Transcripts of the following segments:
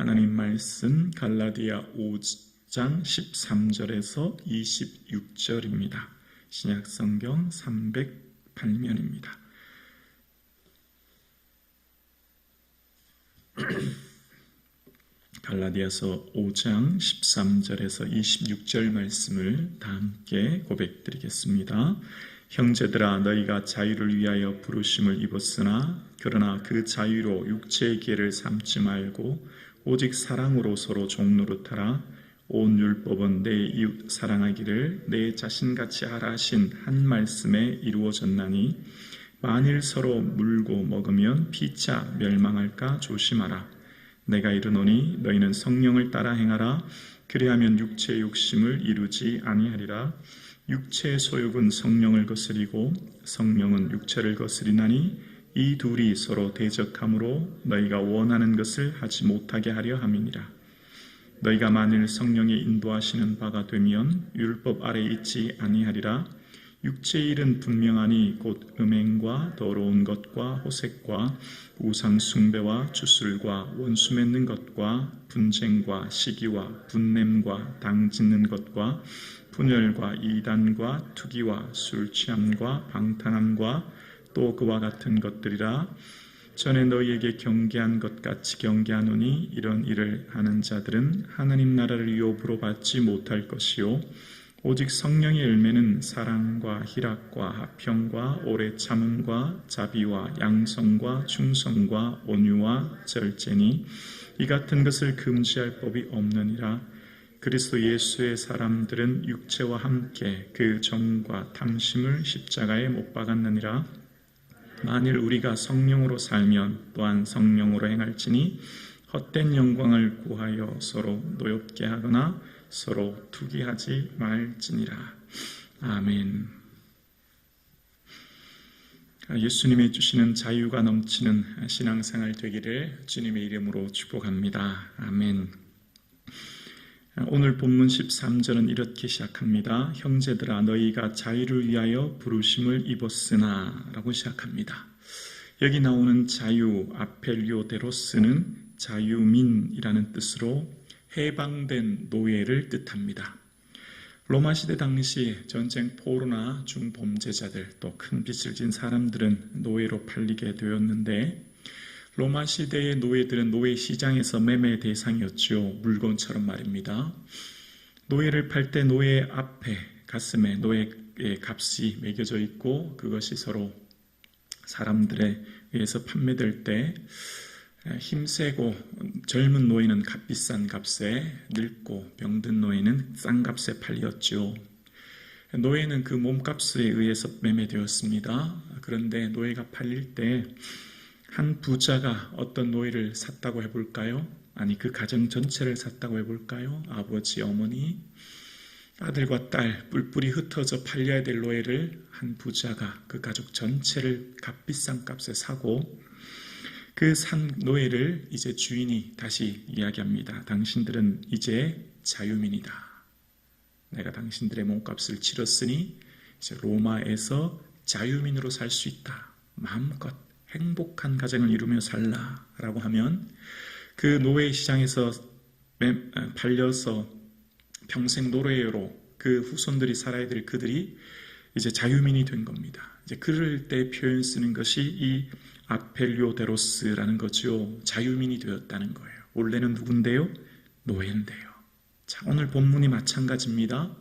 하나님 말씀 갈라디아 5장 13절에서 26절입니다. 신약성경 308면입니다. 갈라디아서 5장 13절에서 26절 말씀을 다 함께 고백드리겠습니다. 형제들아, 너희가 자유를 위하여 부르심을 입었으나 그러나 그 자유로 육체의 기회를 삼지 말고 오직 사랑으로 서로 종노릇하라. 온 율법은 내 이웃 사랑하기를 내 자신같이 하라 하신 한 말씀에 이루어졌나니 만일 서로 물고 먹으면 피차 멸망할까 조심하라. 내가 이르노니 너희는 성령을 따라 행하라. 그리하면 육체의 욕심을 이루지 아니하리라. 육체의 소욕은 성령을 거스리고 성령은 육체를 거스리나니 이 둘이 서로 대적함으로 너희가 원하는 것을 하지 못하게 하려 함이니라. 너희가 만일 성령의 인도하시는 바가 되면 율법 아래 있지 아니하리라. 육체의 일은 분명하니 곧 음행과 더러운 것과 호색과 우상 숭배와 주술과 원수 맺는 것과 분쟁과 시기와 분냄과 당 짓는 것과 분열과 이단과 투기와 술 취함과 방탕함과 또 그와 같은 것들이라. 전에 너희에게 경계한 것 같이 경계하노니 이런 일을 하는 자들은 하나님 나라를 유업으로 받지 못할 것이요 오직 성령의 열매는 사랑과 희락과 화평과 오래 참음과 자비와 양성과 충성과 온유와 절제니 이 같은 것을 금지할 법이 없느니라. 그리스도 예수의 사람들은 육체와 함께 그 정과 탐심을 십자가에 못 박았느니라. 만일 우리가 성령으로 살면 또한 성령으로 행할지니 헛된 영광을 구하여 서로 노엽게 하거나 서로 투기하지 말지니라. 아멘. 예수님이 주시는 자유가 넘치는 신앙생활 되기를 주님의 이름으로 축복합니다. 아멘. 오늘 본문 13절은 이렇게 시작합니다. 형제들아, 너희가 자유를 위하여 부르심을 입었으나 라고 시작합니다. 여기 나오는 자유, 아펠리오데로스는 자유민이라는 뜻으로 해방된 노예를 뜻합니다. 로마 시대 당시 전쟁 포로나 중범죄자들 또 큰 빚을 진 사람들은 노예로 팔리게 되었는데 로마 시대의 노예들은 노예 시장에서 매매 대상이었죠. 물건처럼 말입니다. 노예를 팔 때 노예 앞에 가슴에 노예의 값이 매겨져 있고 그것이 서로 사람들에 의해서 판매될 때 힘세고 젊은 노예는 값비싼 값에 늙고 병든 노예는 싼 값에 팔렸죠. 노예는 그 몸값에 의해서 매매되었습니다. 그런데 노예가 팔릴 때 한 부자가 어떤 노예를 샀다고 해볼까요? 아니 그 가정 전체를 샀다고 해볼까요? 아버지, 어머니, 아들과 딸 뿔뿔이 흩어져 팔려야 될 노예를 한 부자가 그 가족 전체를 값비싼 값에 사고 그 산 노예를 이제 주인이 다시 이야기합니다. 당신들은 이제 자유민이다. 내가 당신들의 몸값을 치렀으니 이제 로마에서 자유민으로 살 수 있다. 마음껏 행복한 가정을 이루며 살라 라고 하면 그 노예 시장에서 팔려서 평생 노예로 그 후손들이 살아야 될 그들이 이제 자유민이 된 겁니다. 이제 그럴 때 표현 쓰는 것이 이 아펠리오데로스라는 거죠. 자유민이 되었다는 거예요. 원래는 누군데요? 노예인데요. 자, 오늘 본문이 마찬가지입니다.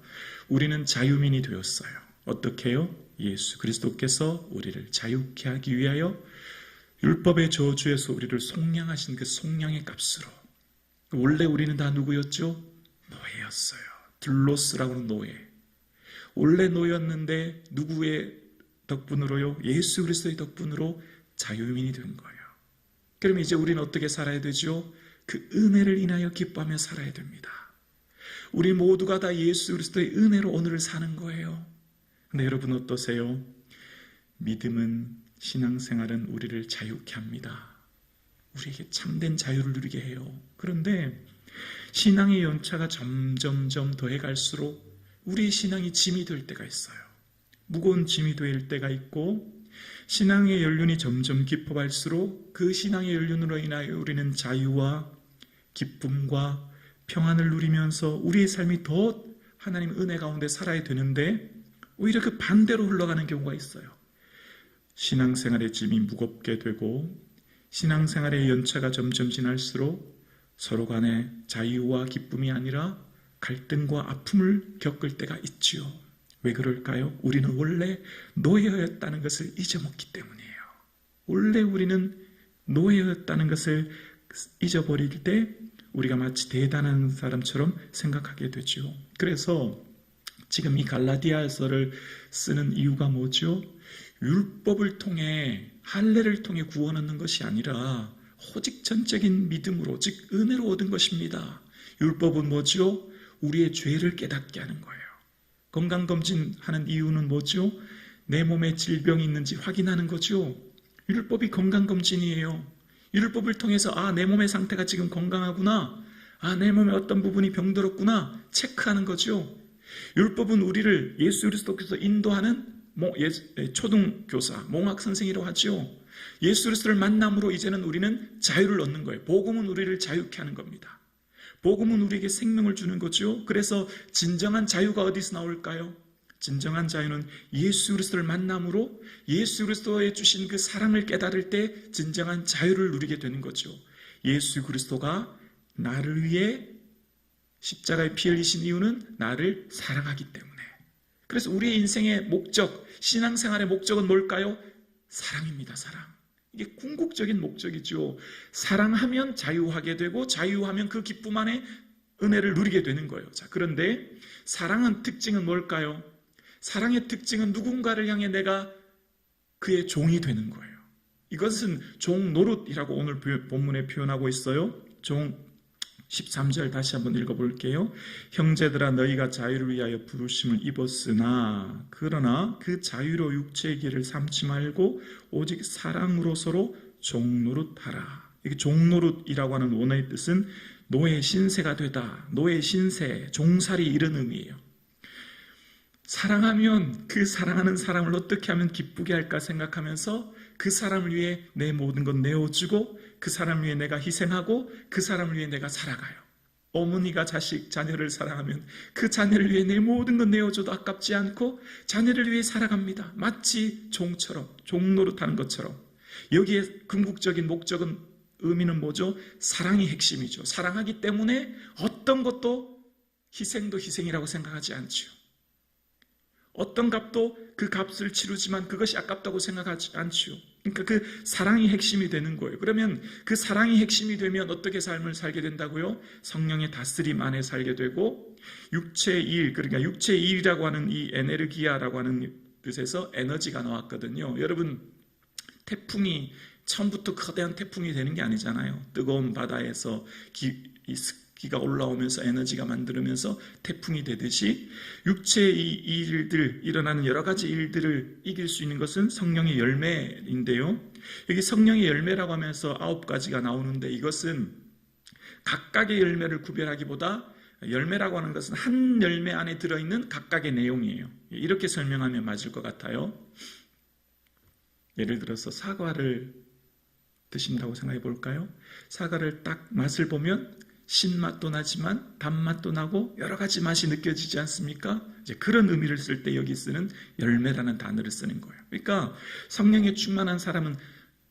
우리는 자유민이 되었어요. 어떻게 해요? 예수 그리스도께서 우리를 자유케 하기 위하여 율법의 저주에서 우리를 속량하신 그 속량의 값으로. 원래 우리는 다 누구였죠? 노예였어요. 둘로스라고 하는 노예. 원래 노예였는데 누구의 덕분으로요? 예수 그리스도의 덕분으로 자유민이 된 거예요. 그럼 이제 우리는 어떻게 살아야 되죠? 그 은혜를 인하여 기뻐하며 살아야 됩니다. 우리 모두가 다 예수 그리스도의 은혜로 오늘을 사는 거예요. 근데 여러분 어떠세요? 믿음은, 신앙생활은 우리를 자유케 합니다. 우리에게 참된 자유를 누리게 해요. 그런데 신앙의 연차가 점점점 더해갈수록 우리의 신앙이 짐이 될 때가 있어요. 무거운 짐이 될 때가 있고 신앙의 연륜이 점점 깊어갈수록 그 신앙의 연륜으로 인하여 우리는 자유와 기쁨과 평안을 누리면서 우리의 삶이 더 하나님 은혜 가운데 살아야 되는데 오히려 그 반대로 흘러가는 경우가 있어요. 신앙생활의 짐이 무겁게 되고 신앙생활의 연차가 점점 지날수록 서로 간에 자유와 기쁨이 아니라 갈등과 아픔을 겪을 때가 있지요. 왜 그럴까요? 우리는 원래 노예였다는 것을 잊어먹기 때문이에요. 원래 우리는 노예였다는 것을 잊어버릴 때 우리가 마치 대단한 사람처럼 생각하게 되죠. 그래서 지금 이 갈라디아서를 쓰는 이유가 뭐죠? 율법을 통해 할례를 통해 구원 얻는 것이 아니라 오직 전적인 믿음으로, 즉 은혜로 얻은 것입니다. 율법은 뭐죠? 우리의 죄를 깨닫게 하는 거예요. 건강검진하는 이유는 뭐죠? 내 몸에 질병이 있는지 확인하는 거죠. 율법이 건강검진이에요. 율법을 통해서 내 몸의 상태가 지금 건강하구나, 내 몸에 어떤 부분이 병들었구나 체크하는 거죠. 율법은 우리를 예수 그리스도께서 인도하는 초등교사, 몽학선생이라고 하죠. 예수 그리스도를 만남으로 이제는 우리는 자유를 얻는 거예요. 복음은 우리를 자유케 하는 겁니다. 복음은 우리에게 생명을 주는 거죠. 그래서 진정한 자유가 어디서 나올까요? 진정한 자유는 예수 그리스도를 만남으로 예수 그리스도에 주신 그 사랑을 깨달을 때 진정한 자유를 누리게 되는 거죠. 예수 그리스도가 나를 위해 십자가에 피 흘리신 이유는 나를 사랑하기 때문에. 그래서 우리의 인생의 목적, 신앙생활의 목적은 뭘까요? 사랑입니다. 사랑. 이게 궁극적인 목적이죠. 사랑하면 자유하게 되고 자유하면 그 기쁨 안에 은혜를 누리게 되는 거예요. 자, 그런데 사랑의 특징은 뭘까요? 사랑의 특징은 누군가를 향해 내가 그의 종이 되는 거예요. 이것은 종 노릇이라고 오늘 본문에 표현하고 있어요. 종 13절 다시 한번 읽어볼게요. 형제들아 너희가 자유를 위하여 부르심을 입었으나 그러나 그 자유로 육체의 길을 삼지 말고 오직 사랑으로 서로 종노릇하라. 이게 종노릇이라고 하는 원어의 뜻은 노예 신세가 되다, 노예 신세, 종살이 이런 의미예요. 사랑하면 그 사랑하는 사람을 어떻게 하면 기쁘게 할까 생각하면서 그 사람을 위해 내 모든 것 내어주고 그 사람을 위해 내가 희생하고 그 사람을 위해 내가 살아가요. 어머니가 자녀를 사랑하면 그 자녀를 위해 내 모든 것 내어줘도 아깝지 않고 자녀를 위해 살아갑니다. 마치 종처럼, 종노릇하는 것처럼. 여기에 궁극적인 목적은, 의미는 뭐죠? 사랑이 핵심이죠. 사랑하기 때문에 어떤 것도 희생도 희생이라고 생각하지 않죠. 어떤 값도 그 값을 치르지만 그것이 아깝다고 생각하지 않죠. 그러니까 그 사랑이 핵심이 되는 거예요. 그러면 그 사랑이 핵심이 되면 어떻게 삶을 살게 된다고요? 성령의 다스림 안에 살게 되고 육체의 일, 그러니까 육체의 일이라고 하는 이 에네르기아라고 하는 뜻에서 에너지가 나왔거든요. 여러분, 태풍이 처음부터 거대한 태풍이 되는 게 아니잖아요. 뜨거운 바다에서 기가 올라오면서 에너지가 만들면서 태풍이 되듯이 육체의 이 일들, 일어나는 여러 가지 일들을 이길 수 있는 것은 성령의 열매인데요. 여기 성령의 열매라고 하면서 9가지가 나오는데 이것은 각각의 열매를 구별하기보다 열매라고 하는 것은 한 열매 안에 들어있는 각각의 내용이에요. 이렇게 설명하면 맞을 것 같아요. 예를 들어서 사과를 드신다고 생각해 볼까요? 사과를 딱 맛을 보면 신맛도 나지만 단맛도 나고 여러 가지 맛이 느껴지지 않습니까? 이제 그런 의미를 쓸 때 여기 쓰는 열매라는 단어를 쓰는 거예요. 그러니까 성령에 충만한 사람은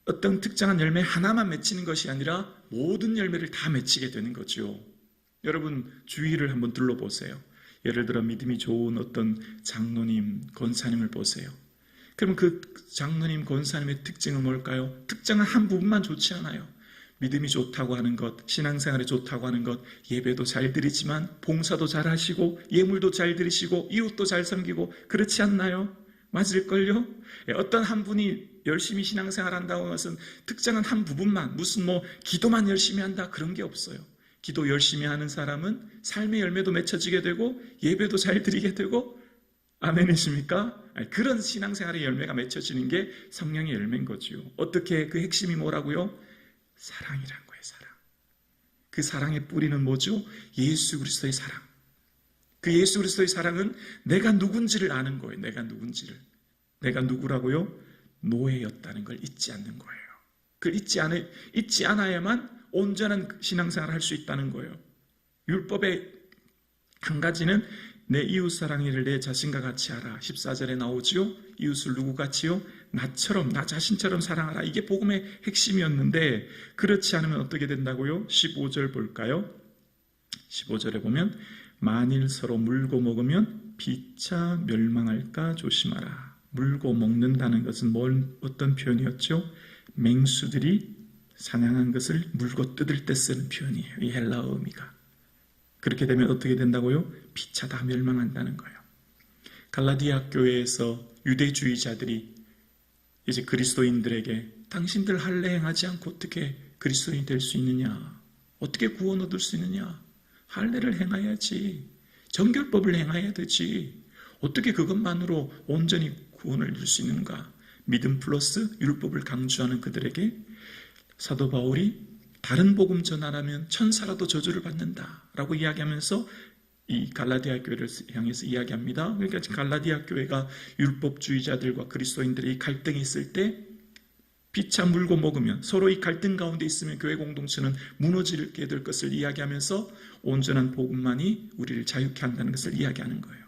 어떤 특정한 열매 하나만 맺히는 것이 아니라 모든 열매를 다 맺히게 되는 거죠. 여러분 주위를 한번 둘러보세요. 예를 들어 믿음이 좋은 어떤 장로님, 권사님을 보세요. 그럼 그 장로님, 권사님의 특징은 뭘까요? 특정한 한 부분만 좋지 않아요. 믿음이 좋다고 하는 것, 신앙생활이 좋다고 하는 것, 예배도 잘 드리지만 봉사도 잘 하시고 예물도 잘 드리시고 이웃도 잘 섬기고 그렇지 않나요? 맞을걸요? 어떤 한 분이 열심히 신앙생활 한다고 하는 것은 특정한 한 부분만, 무슨 기도만 열심히 한다 그런 게 없어요. 기도 열심히 하는 사람은 삶의 열매도 맺혀지게 되고 예배도 잘 드리게 되고 아멘이십니까? 그런 신앙생활의 열매가 맺혀지는 게 성령의 열매인 거죠. 어떻게 그 핵심이 뭐라고요? 사랑이란 거예요. 사랑. 그 사랑의 뿌리는 뭐죠? 예수 그리스도의 사랑. 그 예수 그리스도의 사랑은 내가 누군지를 아는 거예요. 내가 누군지를. 내가 누구라고요? 노예였다는 걸 잊지 않는 거예요. 그걸 잊지 않아야만 온전한 신앙생활을 할 수 있다는 거예요. 율법의 한 가지는 내 이웃 사랑을 내 자신과 같이 하라. 14절에 나오지요. 이웃을 누구같이요? 나처럼, 나 자신처럼 사랑하라. 이게 복음의 핵심이었는데 그렇지 않으면 어떻게 된다고요? 15절 볼까요? 15절에 보면 만일 서로 물고 먹으면 피차 멸망할까 조심하라. 물고 먹는다는 것은 어떤 표현이었죠? 맹수들이 사냥한 것을 물고 뜯을 때 쓰는 표현이에요. 이 헬라어 의미가. 그렇게 되면 어떻게 된다고요? 피차 다 멸망한다는 거예요. 갈라디아 교회에서 유대주의자들이 이제 그리스도인들에게 당신들 할례 행하지 않고 어떻게 그리스도인이 될 수 있느냐? 어떻게 구원 얻을 수 있느냐? 할례를 행해야지. 정결법을 행해야 되지. 어떻게 그것만으로 온전히 구원을 줄 수 있는가? 믿음 플러스 율법을 강조하는 그들에게 사도 바울이 다른 복음 전하라면 천사라도 저주를 받는다라고 이야기하면서 이 갈라디아 교회를 향해서 이야기합니다. 그러니까 갈라디아 교회가 율법주의자들과 그리스도인들의 이 갈등이 있을 때 피차 물고 먹으면 서로 이 갈등 가운데 있으면 교회 공동체는 무너지게 될 것을 이야기하면서 온전한 복음만이 우리를 자유케 한다는 것을 이야기하는 거예요.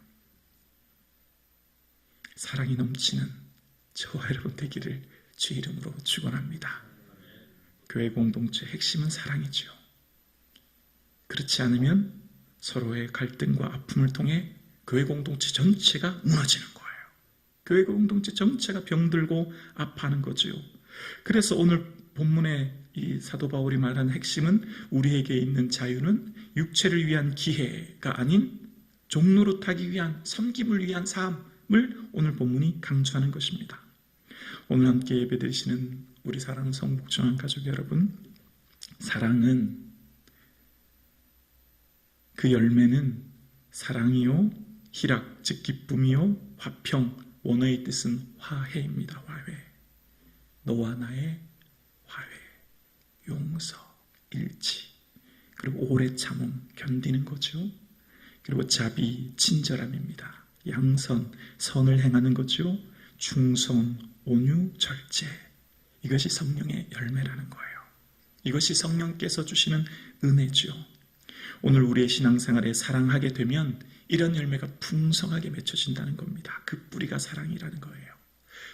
사랑이 넘치는 저와 여러분 되기를 주의 이름으로 축원합니다. 교회 공동체 핵심은 사랑이죠. 그렇지 않으면 서로의 갈등과 아픔을 통해 교회 공동체 전체가 무너지는 거예요. 교회 공동체 전체가 병들고 아파하는 거죠. 그래서 오늘 본문의 이 사도 바울이 말하는 핵심은 우리에게 있는 자유는 육체를 위한 기회가 아닌 종노릇하기 위한 섬김을 위한 삶을 오늘 본문이 강조하는 것입니다. 오늘 함께 예배드리시는 우리 사랑하는 성북중앙 가족 여러분, 사랑은 그 열매는 사랑이요 희락 즉 기쁨이요 화평 원어의 뜻은 화해입니다. 화해. 너와 나의 화해, 용서, 일치, 그리고 오래 참음, 견디는 거죠. 그리고 자비, 친절함입니다. 양선, 선을 행하는 거죠. 충성, 온유, 절제. 이것이 성령의 열매라는 거예요. 이것이 성령께서 주시는 은혜죠. 오늘 우리의 신앙생활에 사랑하게 되면 이런 열매가 풍성하게 맺혀진다는 겁니다. 그 뿌리가 사랑이라는 거예요.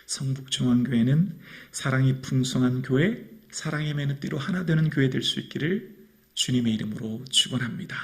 성북중앙교회는 사랑이 풍성한 교회, 사랑의 매너띠로 하나 되는 교회 될 수 있기를 주님의 이름으로 축원합니다.